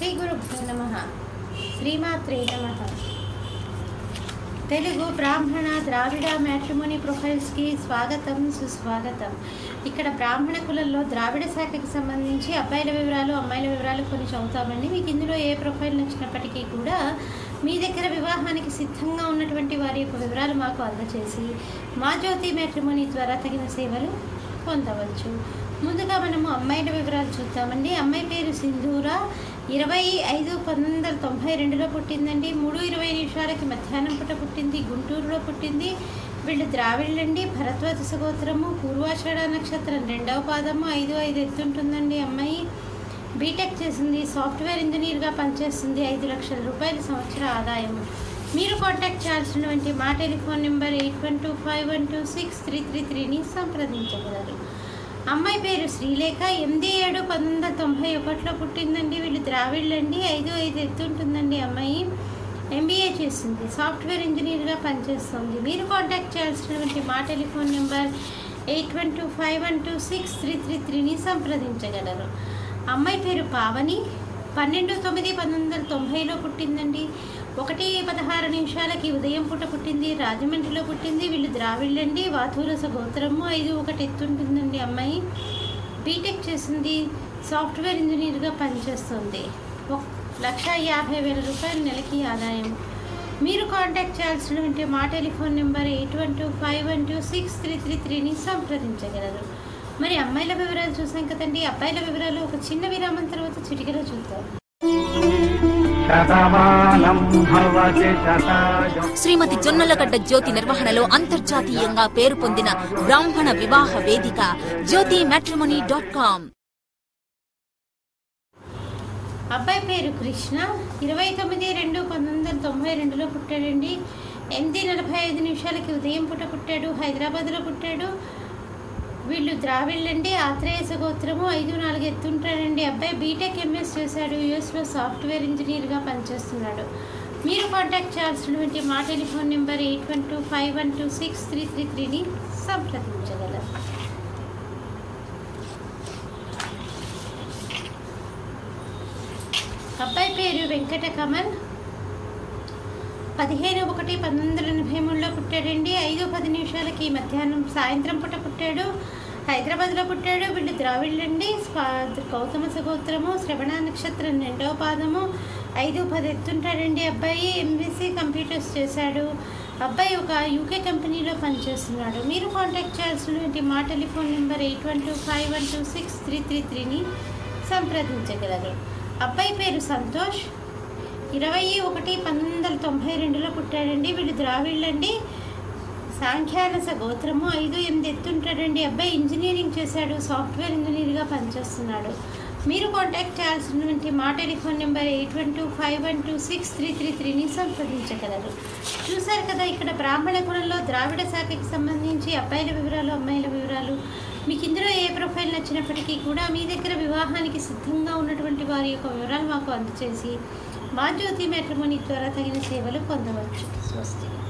శ్రీ గురుభ్యో నమః. శ్రీమాత్రే నమః. తెలుగు బ్రాహ్మణ ద్రావిడ మ్యాట్రిమోనీ ప్రొఫైల్స్కి స్వాగతం, సుస్వాగతం. ఇక్కడ బ్రాహ్మణ కులంలో ద్రావిడ శాఖకి సంబంధించి అబ్బాయిల వివరాలు, అమ్మాయిల వివరాలు కొన్ని చదువుతామండి. మీకు ఇందులో ఏ ప్రొఫైల్ నచ్చినప్పటికీ కూడా మీ దగ్గర వివాహానికి సిద్ధంగా ఉన్నటువంటి వారి యొక్క వివరాలు మాకు అందజేసి మా జ్యోతి మ్యాట్రిమోనీ ద్వారా తగిన సేవలు పొందవచ్చు. ముందుగా మనము అమ్మాయిల వివరాలు చూద్దామండి. అమ్మాయి పేరు సింధూర, 25/1992 పుట్టిందండి. 3:20 మధ్యాహ్నం పూట పుట్టింది. గుంటూరులో పుట్టింది. వీళ్ళు ద్రావిళ్ళండి. భరద్వాజ గోత్రము. పూర్వాషాఢ నక్షత్రం 2వ పాదము. 5 ఎత్తుంటుందండి. అమ్మాయి బీటెక్ చేసింది. సాఫ్ట్వేర్ ఇంజనీర్గా పనిచేస్తుంది. 5 లక్షల రూపాయల సంవత్సర ఆదాయము. మీరు కాంటాక్ట్ చేయాల్సినటువంటి మా టెలిఫోన్ నెంబర్ 8125126333ని సంప్రదించగలరు. అమ్మాయి పేరు శ్రీలేఖ, 8/7/1991 పుట్టిందండి. వీళ్ళు ద్రావిళ్ళండి. 5 ఎత్తుంటుందండి. అమ్మాయి MBA చేసింది. సాఫ్ట్వేర్ ఇంజనీర్గా పనిచేస్తుంది. మీరు కాంటాక్ట్ చేయాల్సినటువంటి మా టెలిఫోన్ నెంబర్ 8125126333ని సంప్రదించగలరు. అమ్మాయి పేరు పావని, 12/9/1990 పుట్టిందండి. 1:16 ఉదయం పూట పుట్టింది. రాజమండ్రిలో పుట్టింది. వీళ్ళు ద్రావిళ్ళండి. వాతురస గోత్రము. 5 ఎత్తుంటుందండి. అమ్మాయి బీటెక్ చేసింది. సాఫ్ట్వేర్ ఇంజనీర్గా పనిచేస్తుంది. 1,50,000 రూపాయలు నెలకి ఆదాయం. మీరు కాంటాక్ట్ చేయాల్సినటువంటి మా టెలిఫోన్ నెంబర్ 8125126333ని సంప్రదించగలరు. మరి అమ్మాయిల వివరాలు చూసాం కదండి. అబ్బాయిల వివరాలు ఒక చిన్న విరామం తర్వాత చిటికలో చూద్దాం. శ్రీమతి జొన్నలగడ్డ జ్యోతి నిర్వహణలో అంతర్జాతీయంగా పేరు పొందిన బ్రాహ్మణ వివాహ వేదిక జ్యోతి మ్యాట్రిమోనీ.com. అబ్బాయి పేరు కృష్ణ, 29/2/1992 పుట్టాడండి. 8:45 ఉదయం పూట పుట్టాడు. హైదరాబాద్లో పుట్టాడు. వీళ్ళు ద్రావిళ్ళండి. ఆత్రేయస గోత్రము. 5-4 ఎత్తుంటాడండి. అబ్బాయి బీటెక్ MS చేశాడు. US లో సాఫ్ట్వేర్ ఇంజనీర్గా పనిచేస్తున్నాడు. మీరు కాంటాక్ట్ చేయాల్సినటువంటి మా టెలిఫోన్ నెంబర్ 8125126333ని సంప్రదించగలరు. అబ్బాయి పేరు వెంకట కమల్, 15/1/1983 పుట్టాడండి. 5:10 మధ్యాహ్నం సాయంత్రం పూట పుట్టాడు. హైదరాబాద్లో పుట్టాడు. వీళ్ళు ద్రావిళ్ళండి. గౌతమ సగోత్రము. శ్రవణ నక్షత్రం 2వ పాదము. 5-10 ఎత్తుంటాడండి. అబ్బాయి MSc కంప్యూటర్స్ చేశాడు. అబ్బాయి ఒక UK కంపెనీలో పనిచేస్తున్నాడు. మీరు కాంటాక్ట్ చేయాల్సినటువంటి మా టెలిఫోన్ నెంబర్ 8125126333ని సంప్రదించగలరు. అబ్బాయి పేరు సంతోష్, 21/1992 పుట్టాడండి. వీళ్ళు ద్రావిళ్ళండి. సాంఖ్యాలస గోత్రము. 5-8 ఎత్తుంటాడండి. అబ్బాయి ఇంజనీరింగ్ చేశాడు. సాఫ్ట్వేర్ ఇంజనీర్గా పనిచేస్తున్నాడు. మీరు కాంటాక్ట్ చేయాల్సినటువంటి మా టెలిఫోన్ నెంబర్ 8125126333ని సంప్రదించగలరు. చూశారు కదా, ఇక్కడ బ్రాహ్మణ కులంలో ద్రావిడ శాఖకి సంబంధించి అబ్బాయిల వివరాలు, అమ్మాయిల వివరాలు. మీకు ఇందులో ఏ ప్రొఫైల్ నచ్చినప్పటికీ కూడా మీ దగ్గర వివాహానికి సిద్ధంగా ఉన్నటువంటి వారి యొక్క వివరాలు మాకు అందజేసి మా జ్యోతి మ్యాట్రిమోనీ ద్వారా తగిన సేవలు పొందవచ్చు. స్వస్తి.